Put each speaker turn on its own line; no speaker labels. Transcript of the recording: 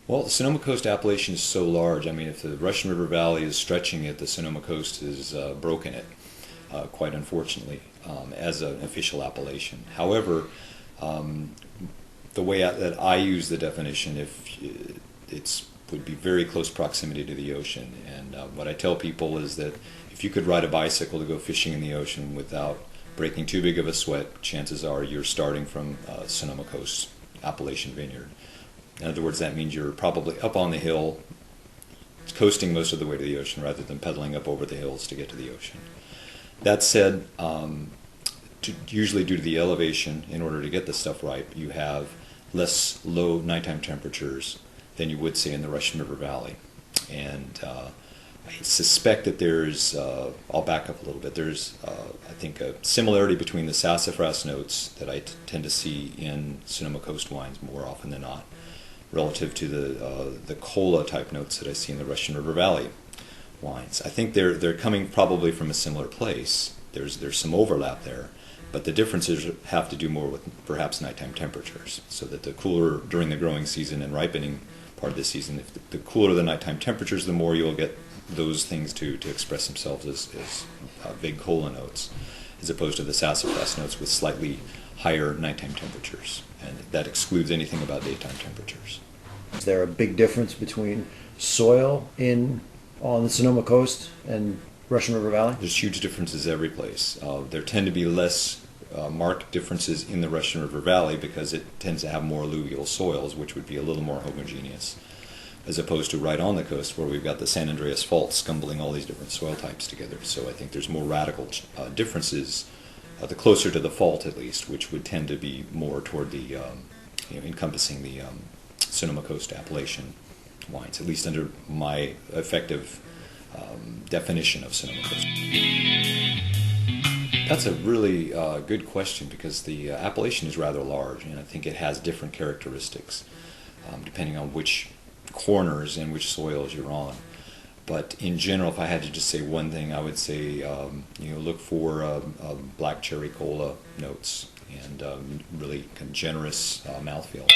Well, the Sonoma Coast appellation is so large. I mean, if the Russian River Valley is stretching it, the Sonoma Coast has broken it, quite unfortunately, as an official appellation. However, the way that I use the definition, if it's would be very close proximity to the ocean. And what I tell people is that if you could ride a bicycle to go fishing in the ocean without breaking too big of a sweat, chances are you're starting from Sonoma Coast Appalachian vineyard. In other words, that means you're probably up on the hill, coasting most of the way to the ocean rather than pedaling up over the hills to get to the ocean. That said, usually due to the elevation, in order to get the stuff ripe, you have less low nighttime temperatures than you would say in the Russian River Valley. And I suspect that there's, I'll back up a little bit, there's I think a similarity between the sassafras notes that I tend to see in Sonoma Coast wines more often than not, relative to the cola type notes that I see in the Russian River Valley wines. I think they're coming probably from a similar place. There's some overlap there, but the differences have to do more with perhaps nighttime temperatures, so that the cooler during the growing season and ripening part of the season, if the cooler the nighttime temperatures, the more you'll get those things to express themselves as big cola notes, as opposed to the sassafras notes with slightly higher nighttime temperatures, and that excludes anything about daytime temperatures.
Is there a big difference between soil on the Sonoma Coast and Russian River Valley?
There's huge differences every place. There tend to be less marked differences in the Russian River Valley because it tends to have more alluvial soils, which would be a little more homogeneous, as opposed to right on the coast where we've got the San Andreas Fault scumbling all these different soil types together. So I think there's more radical differences, the closer to the fault at least, which would tend to be more toward the, encompassing the Sonoma Coast appellation wines, at least under my effective definition of Sonoma Coast. That's a really good question, because the appellation is rather large, and I think it has different characteristics depending on which corners and which soils you're on. But in general, if I had to just say one thing, I would say look for black cherry cola notes and really generous mouthfeel.